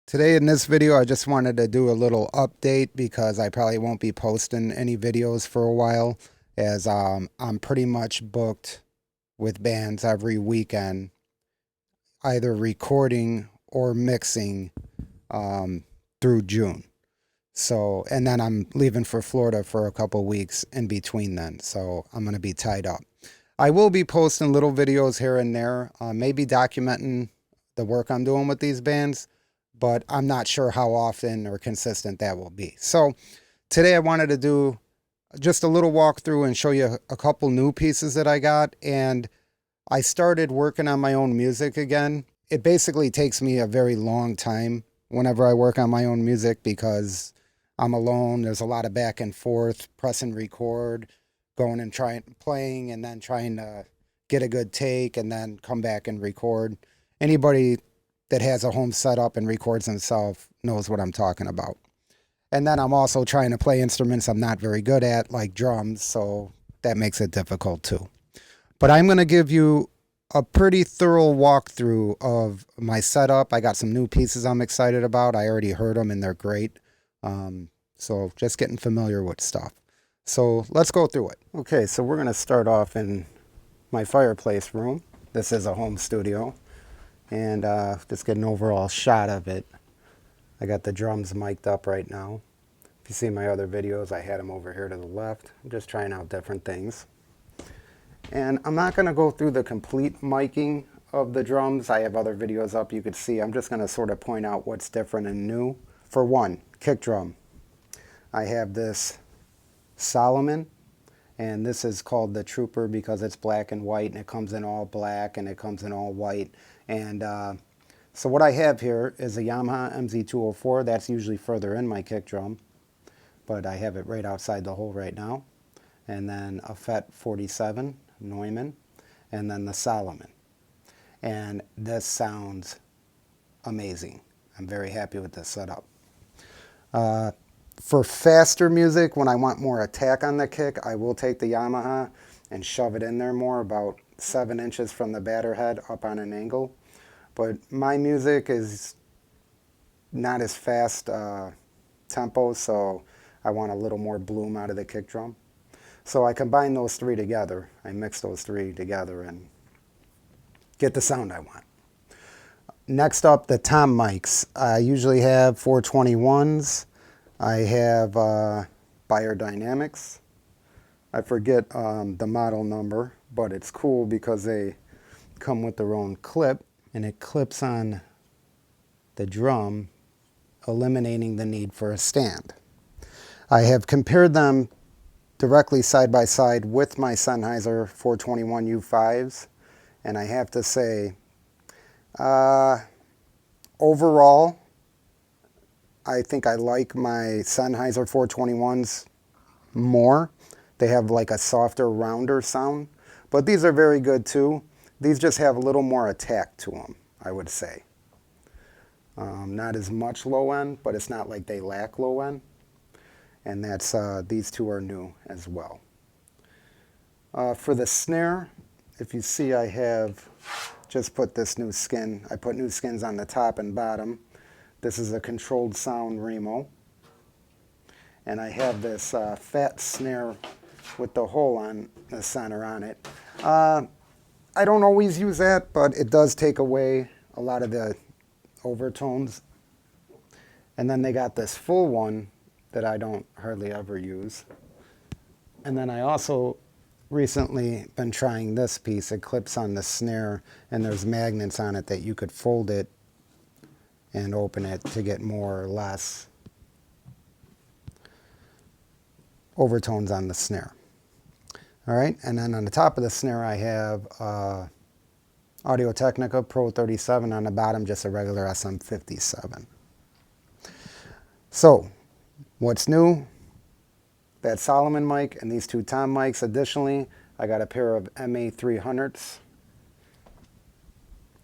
Today in this video, I just wanted to do a little update because I probably won't be posting any videos for a while as I'm pretty much booked with bands every weekend, either recording or mixing through June. So, and then I'm leaving for Florida for a couple weeks in between then. So I'm going to be tied up. I will be posting little videos here and there, maybe documenting the work I'm doing with these bands, but I'm not sure how often or consistent that will be. So today I wanted to do just a little walkthrough and show you a couple new pieces that I got. And I started working on my own music again. It basically takes me a very long time whenever I work on my own music because I'm alone. There's a lot of back and forth, press and record, going and playing and then trying to get a good take and then come back and record. Anybody that has a home setup and records himself knows what I'm talking about. And then I'm also trying to play instruments I'm not very good at, like drums, so that makes it difficult too. But I'm going to give you a pretty thorough walkthrough of my setup. I got some new pieces I'm excited about. I already heard them and they're great. So just getting familiar with stuff. So let's go through it. Okay, so we're going to start off in my fireplace room. This is a home studio. And just get an overall shot of it. I got the drums mic'd up right now. If you see my other videos, I had them over here to the left. I'm just trying out different things. And I'm not going to go through the complete miking of the drums. I have other videos up you could see. I'm just going to sort of point out what's different and new. For one, kick drum. I have this Solomon, and this is called the Trooper because it's black and white, and it comes in all black and it comes in all white. And so what I have here is a Yamaha MZ204. That's usually further in my kick drum, but I have it right outside the hole right now. And then a FET 47 Neumann, and then the Solomon. And this sounds amazing. I'm very happy with this setup. For faster music, when I want more attack on the kick, I will take the Yamaha and shove it in there more, about 7 inches from the batter head up on an angle. But my music is not as fast tempo, so I want a little more bloom out of the kick drum. So I combine those three together. I mix those three together and get the sound I want. Next up, the tom mics. I usually have 421s. I have Biodynamics. I forget the model number, but it's cool because they come with their own clip, and it clips on the drum, eliminating the need for a stand. I have compared them directly side by side with my Sennheiser 421 U5s, and I have to say, overall, I think I like my Sennheiser 421s more. They have like a softer, rounder sound, but these are very good too. These just have a little more attack to them, I would say. Not as much low end, but it's not like they lack low end. And that's these two are new as well. For the snare, if you see, I have just put this new skin. I put new skins on the top and bottom. This is a controlled sound Remo. And I have this fat snare with the hole on the center on it. I don't always use that, but it does take away a lot of the overtones. And then they got this full one that I don't hardly ever use. And then I also recently been trying this piece. It clips on the snare, and there's magnets on it that you could fold it and open it to get more or less overtones on the snare. All right, and then on the top of the snare I have Audio-Technica Pro 37, on the bottom just a regular SM57. So, what's new? That Solomon mic and these two tom mics. Additionally, I got a pair of MA300s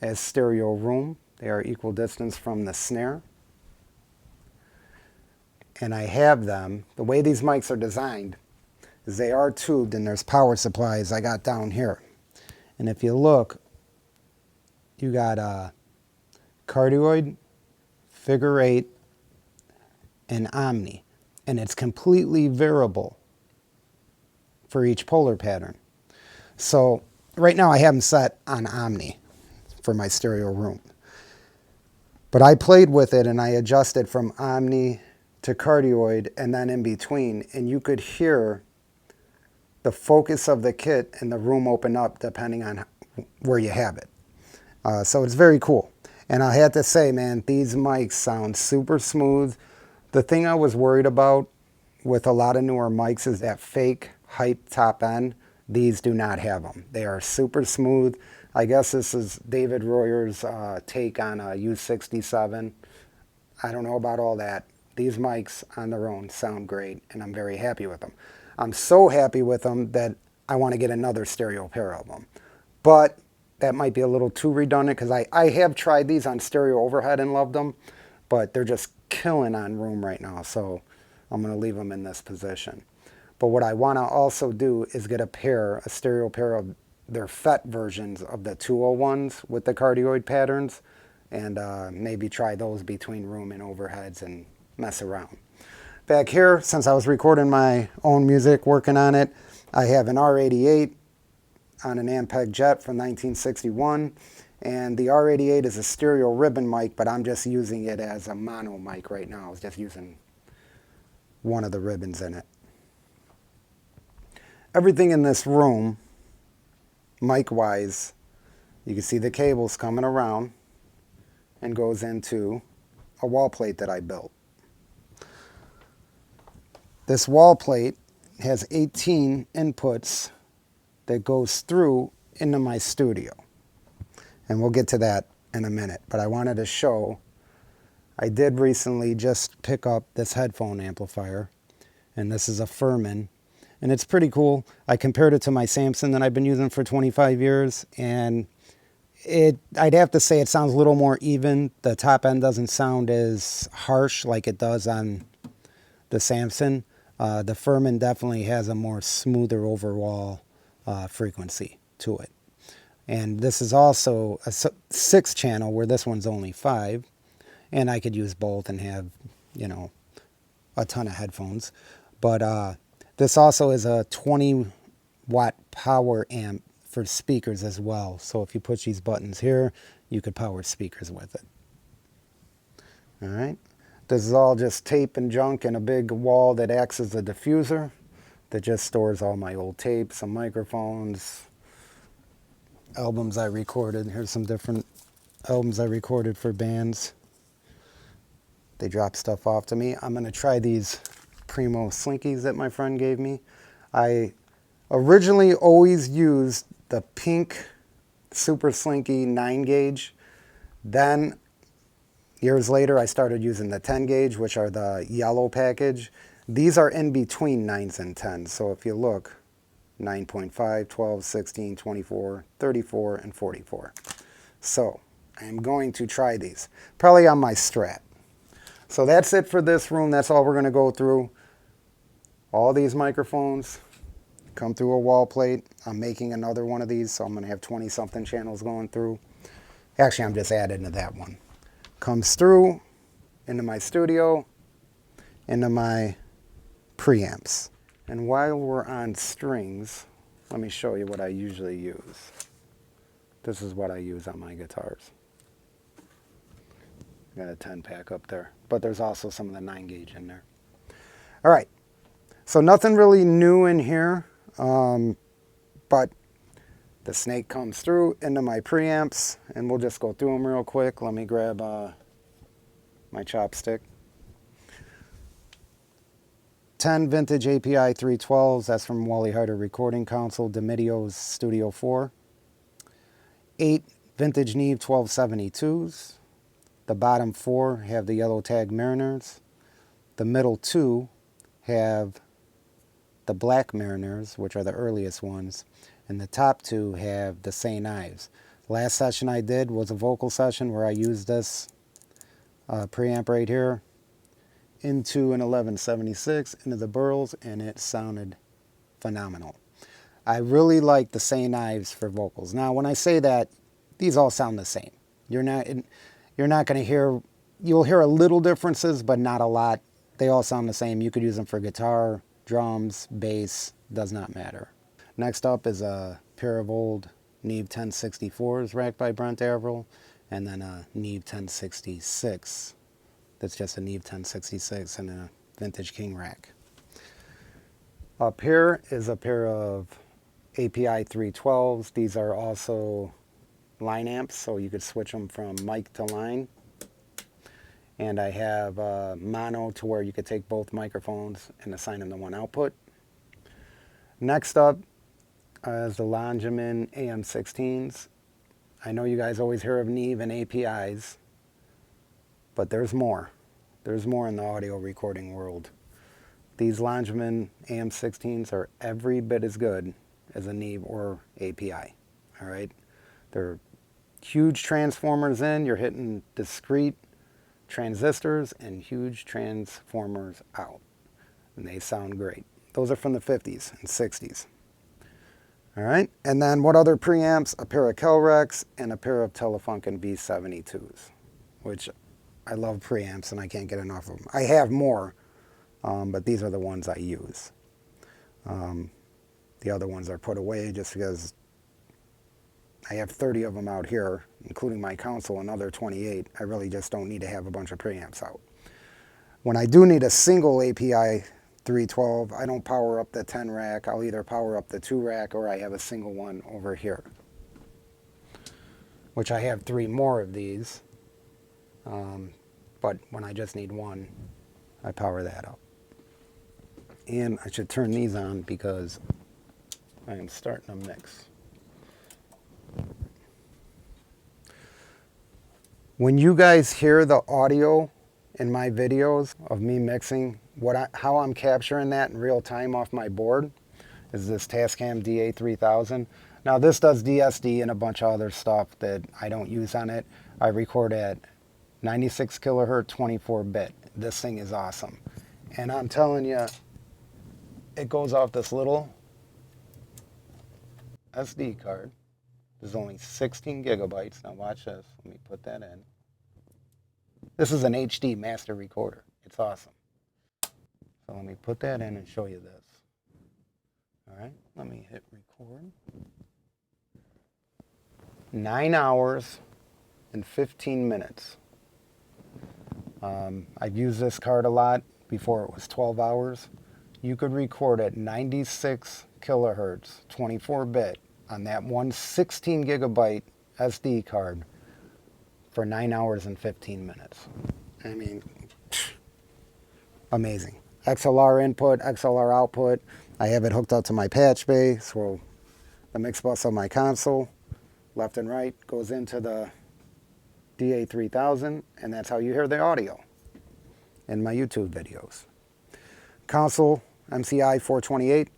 as stereo room. They are equal distance from the snare. And I have them, the way these mics are designed is they are tubed, and there's power supplies I got down here. And if you look, you got a cardioid figure eight, and omni. And it's completely variable for each polar pattern. So right now I have them set on omni for my stereo room. But I played with it and I adjusted from omni to cardioid and then in between, and you could hear the focus of the kit and the room open up depending on where you have it. So it's very cool. And I had to say, man, these mics sound super smooth. The thing I was worried about with a lot of newer mics is that fake hype top end. These do not have them. They are super smooth. I guess this is David Royer's take on a U67. I don't know about all that. These mics on their own sound great, and I'm very happy with them. I'm so happy with them that I want to get another stereo pair of them. But that might be a little too redundant because I have tried these on stereo overhead and loved them, but they're just killing on room right now, so I'm going to leave them in this position. But what I want to also do is get a stereo pair of their FET versions of the 201s with the cardioid patterns, and maybe try those between room and overheads and mess around. Back here, since I was recording my own music, working on it, I have an R88 on an Ampeg Jet from 1961, and the R88 is a stereo ribbon mic, but I'm just using it as a mono mic right now. I was just using one of the ribbons in it. Everything in this room, mic-wise, you can see the cables coming around and goes into a wall plate that I built. This wall plate has 18 inputs that goes through into my studio. And we'll get to that in a minute. But I wanted to show, I did recently just pick up this headphone amplifier. And this is a Furman. And it's pretty cool. I compared it to my Samson that I've been using for 25 years. And I'd have to say it sounds a little more even. The top end doesn't sound as harsh like it does on the Samson. The Furman definitely has a more smoother overall frequency to it. And this is also a 6 channel where this one's only 5. And I could use both and have, you know, a ton of headphones. But this also is a 20 watt power amp for speakers as well. So if you push these buttons here, you could power speakers with it. All right. This is all just tape and junk and a big wall that acts as a diffuser that just stores all my old tapes, some microphones, albums I recorded. Here's some different albums I recorded for bands. They drop stuff off to me. I'm going to try these Primo Slinkies that my friend gave me. I originally always used the pink Super Slinky 9 gauge. Then years later I started using the 10 gauge, which are the yellow package. These are in between 9s and 10s. So if you look, 9.5, 12, 16, 24, 34, and 44. So I'm going to try these, probably on my Strat. So that's it for this room. That's all we're going to go through. All these microphones come through a wall plate. I'm making another one of these, so I'm going to have 20-something channels going through. Actually, I'm just adding to that one. Comes through into my studio, into my preamps. And while we're on strings, let me show you what I usually use. This is what I use on my guitars. Got a 10-pack up there, but there's also some of the 9 gauge in there. All right, so nothing really new in here, but the snake comes through into my preamps, and we'll just go through them real quick. Let me grab my chopstick. 10 vintage API 312s, that's from Wally Heider Recording Console, Demidio's Studio 4. 8 vintage Neve 1272s. The bottom 4 have the yellow tag Mariners. The middle 2 have the black Mariners, which are the earliest ones. And the top 2 have the St. Ives. Last session I did was a vocal session where I used this preamp right here into an 1176, into the Burls, and it sounded phenomenal. I really like the St. Ives for vocals. Now, when I say that, these all sound the same. You're not going to hear You'll hear a little differences, but not a lot. They all sound the same. You could use them for guitar, drums, bass, does not matter. Next up is a pair of old Neve 1064s racked by Brent Averill, and then a Neve 1066. That's just a Neve 1066 and a vintage King rack. Up here is a pair of API 312s. These are also line amps, so you could switch them from mic to line. And I have mono to where you could take both microphones and assign them to one output. Next up is the Longiman AM16s. I know you guys always hear of Neve and APIs, but there's more. There's more in the audio recording world. These Longiman AM16s are every bit as good as a Neve or API. All right, they're huge transformers in. You're hitting discrete transistors and huge transformers out, and they sound great. Those are from the 50s and 60s. All right, and then what other preamps? A pair of Kelrex and a pair of Telefunken B72s, which I love preamps and I can't get enough of them. I have more, but these are the ones I use. The other ones are put away just because I have 30 of them out here, including my console, another 28. I really just don't need to have a bunch of preamps out. When I do need a single API 312, I don't power up the 10 rack. I'll either power up the 2 rack or I have a single one over here, which I have 3 more of these. But when I just need one, I power that up. And I should turn these on because I am starting a mix. When you guys hear the audio in my videos of me mixing, how I'm capturing that in real time off my board is this Tascam DA3000. Now this does DSD and a bunch of other stuff that I don't use on it. I record at 96 kilohertz, 24-bit. This thing is awesome. And I'm telling you, it goes off this little SD card. There's only 16 gigabytes. Now watch this. Let me put that in. This is an HD master recorder. It's awesome. So let me put that in and show you this. All right, let me hit record. 9 hours and 15 minutes. I've used this card a lot. Before it was 12 hours. You could record at 96 kilohertz, 24-bit, on that one 16 gigabyte SD card for 9 hours and 15 minutes. I mean, amazing. XLR input, XLR output. I have it hooked up to my patch bay, so the mix bus on my console, left and right, goes into the DA3000, and that's how you hear the audio in my YouTube videos. Console, MCI 428.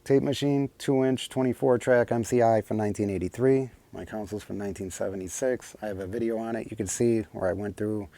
Tape machine, 2-inch, 24-track MCI from 1983. My console's from 1976. I have a video on it you can see where I went through,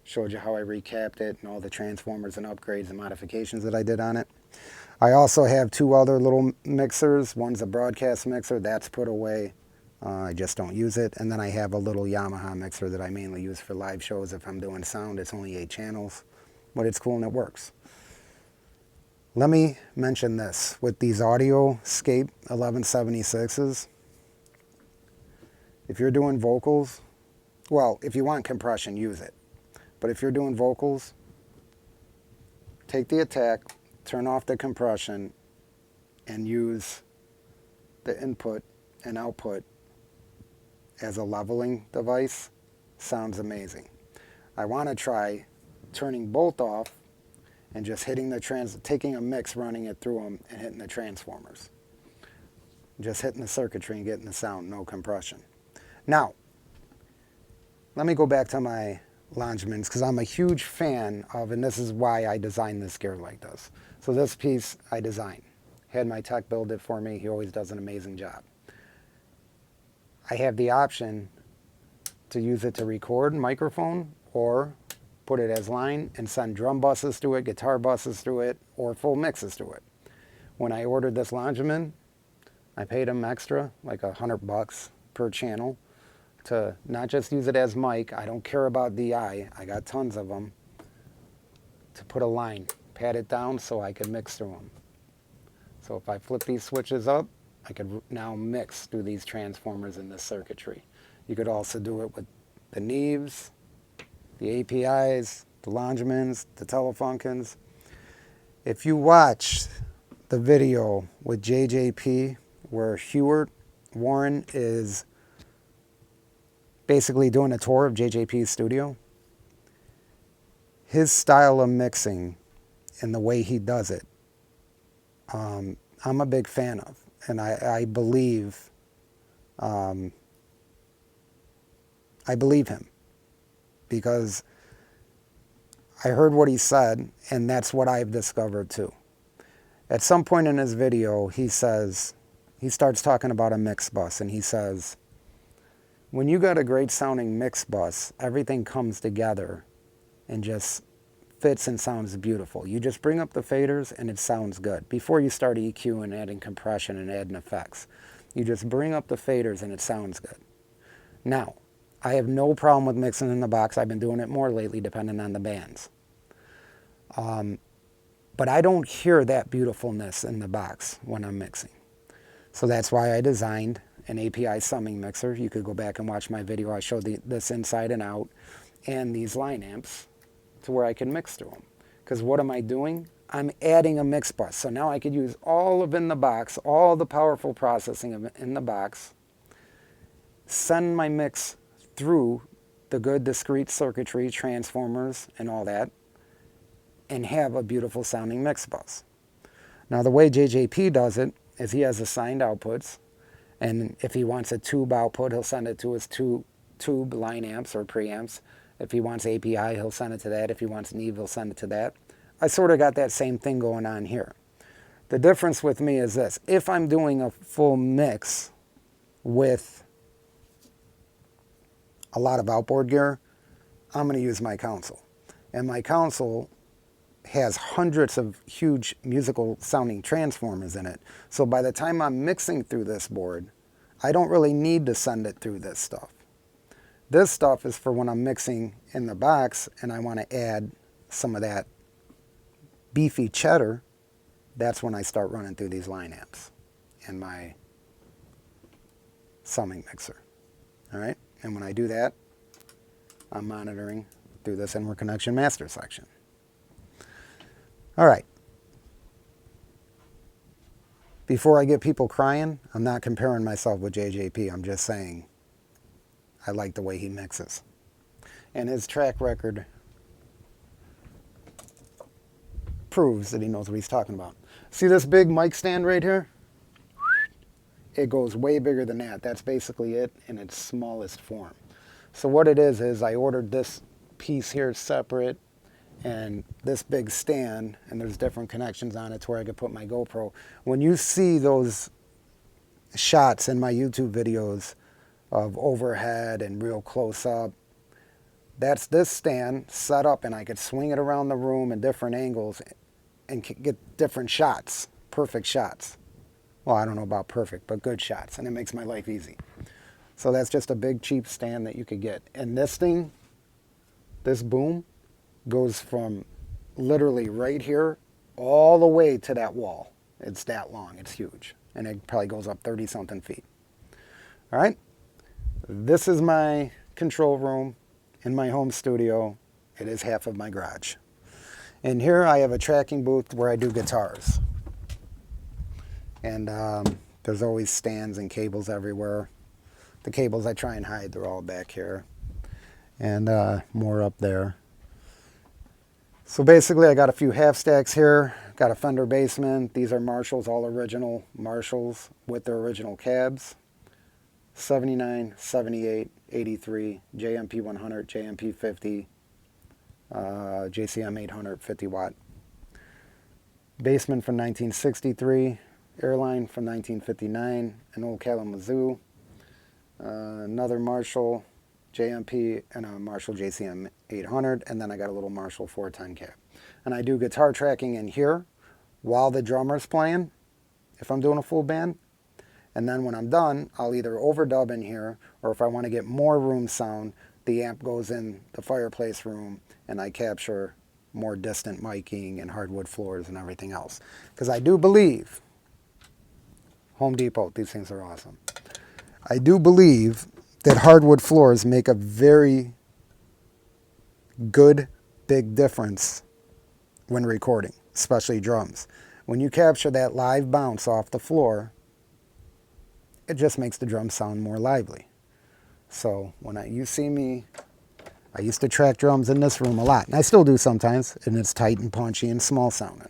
showed you how I recapped it and all the transformers and upgrades and modifications that I did on it. I also have 2 other little mixers. One's a broadcast mixer, that's put away. I just don't use it. And then I have a little Yamaha mixer that I mainly use for live shows. If I'm doing sound, it's only 8 channels, but it's cool and it works. Let me mention this. With these Audioscape 1176s, if you're doing vocals, well, if you want compression, use it. But if you're doing vocals, take the attack, turn off the compression, and use the input and output as a leveling device. Sounds amazing. I want to try turning both off and just hitting the taking a mix, running it through them, and hitting the transformers. Just hitting the circuitry and getting the sound, no compression. Now, let me go back to my Longimans, because I'm a huge fan of, and this is why I designed this gear like this. So this piece I designed. Had my tech build it for me. He always does an amazing job. I have the option to use it to record microphone, or put it as line and send drum buses through it, guitar buses through it, or full mixes through it. When I ordered this Longiman, I paid him extra, like $100 per channel, to not just use it as mic. I don't care about DI. I got tons of them. To put a line, pat it down so I can mix through them. So if I flip these switches up, I could now mix through these transformers in this circuitry. You could also do it with the Neves, the APIs, the Longemans, the Telefunkens. If you watch the video with JJP where Hewart Warren is basically doing a tour of JJP's studio, his style of mixing and the way he does it, I'm a big fan of. And I believe him because I heard what he said, and that's what I've discovered too. At some point in his video, he starts talking about a mix bus, and he says, when you got a great sounding mix bus, everything comes together and just fits and sounds beautiful. You just bring up the faders and it sounds good. Before you start EQ and adding compression and adding effects, you just bring up the faders and it sounds good. Now, I have no problem with mixing in the box. I've been doing it more lately depending on the bands. But I don't hear that beautifulness in the box when I'm mixing. So that's why I designed an API summing mixer. You could go back and watch my video. I showed this inside and out and these line amps to where I can mix through them. Because what am I doing? I'm adding a mix bus. So now I could use all of in the box, all the powerful processing of in the box, send my mix through the good discrete circuitry, transformers, and all that, and have a beautiful sounding mix bus. Now the way JJP does it is he has assigned outputs, and if he wants a tube output, he'll send it to his tube line amps or preamps. If he wants API, he'll send it to that. If he wants Neve, he'll send it to that. I sort of got that same thing going on here. The difference with me is this. If I'm doing a full mix with a lot of outboard gear, I'm going to use my console. And my console has hundreds of huge musical sounding transformers in it. So by the time I'm mixing through this board, I don't really need to send it through this stuff. This stuff is for when I'm mixing in the box and I want to add some of that beefy cheddar. That's when I start running through these line amps and my summing mixer. All right? And when I do that, I'm monitoring through this inward connection master section. All right. Before I get people crying, I'm not comparing myself with JJP. I'm just saying I like the way he mixes. And his track record proves that he knows what he's talking about. See this big mic stand right here? It goes way bigger than that. That's basically it in its smallest form. So what it is I ordered this piece here separate and this big stand, and there's different connections on it to where I could put my GoPro. When you see those shots in my YouTube videos of overhead and real close up, that's this stand set up, and I could swing it around the room in different angles and get different shots, perfect shots. Well, I don't know about perfect, but good shots, and it makes my life easy. So that's just a big cheap stand that you could get. And this thing, this boom, goes from literally right here all the way to that wall. It's that long, it's huge. And it probably goes up 30 something feet. All right, this is my control room in my home studio. It is half of my garage. And here I have a tracking booth where I do guitars. And there's always stands and cables everywhere. The cables I try and hide, they're all back here. And more up there. So basically I got a few half stacks here. Got a Fender Bassman. These are Marshalls, all original Marshalls with their original cabs. 79, 78, 83, JMP 100, JMP 50, JCM 800, 50 watt. Bassman from 1963, Airline from 1959, an old Kalamazoo, another Marshall JMP, and a Marshall JCM 800, and then I got a little Marshall 410 cab. And I do guitar tracking in here while the drummer's playing, if I'm doing a full band. And then when I'm done, I'll either overdub in here, or if I want to get more room sound, the amp goes in the fireplace room and I capture more distant miking and hardwood floors and everything else. Because I do believe, Home Depot, these things are awesome. I do believe that hardwood floors make a very good big difference when recording, especially drums. When you capture that live bounce off the floor, it just makes the drum sound more lively. So when you see me, I used to track drums in this room a lot, and I still do sometimes, and it's tight and punchy and small sounding.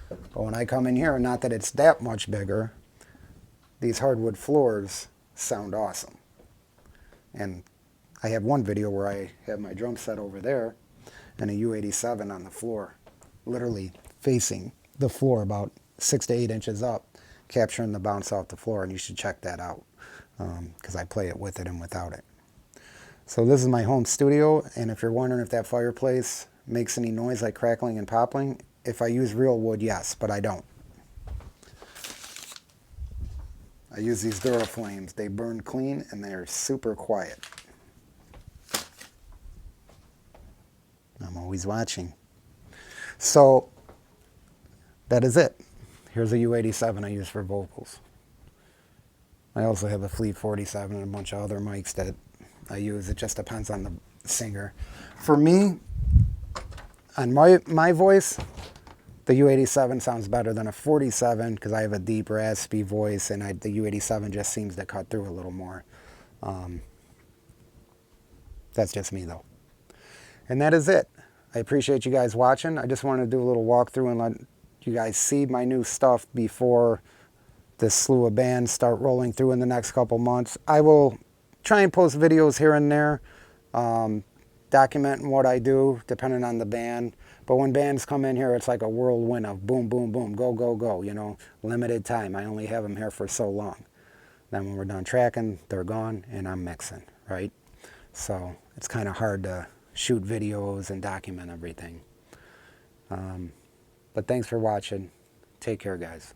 But when I come in here, not that it's that much bigger, these hardwood floors sound awesome. And I have one video where I have my drum set over there and a U87 on the floor, literally facing the floor about 6 to 8 inches up, capturing the bounce off the floor, and you should check that out because I play it with it and without it. So this is my home studio, and if you're wondering if that fireplace makes any noise like crackling and popping, if I use real wood, yes, but I don't. I use these Duraflames. They burn clean and they're super quiet. I'm always watching. So that is it. Here's a U87 I use for vocals. I also have a Fleet 47 and a bunch of other mics that I use. It just depends on the singer. For me, on my voice, the U87 sounds better than a 47 because I have a deep, raspy voice, and the U87 just seems to cut through a little more. That's just me, though. And that is it. I appreciate you guys watching. I just wanted to do a little walkthrough and let you guys see my new stuff before this slew of bands start rolling through in the next couple months. I will try and post videos here and there, documenting what I do, depending on the band. But when bands come in here, it's like a whirlwind of boom, boom, boom, go, go, go, you know, limited time. I only have them here for so long. Then when we're done tracking, they're gone, and I'm mixing, right? So it's kind of hard to shoot videos and document everything. But thanks for watching. Take care, guys.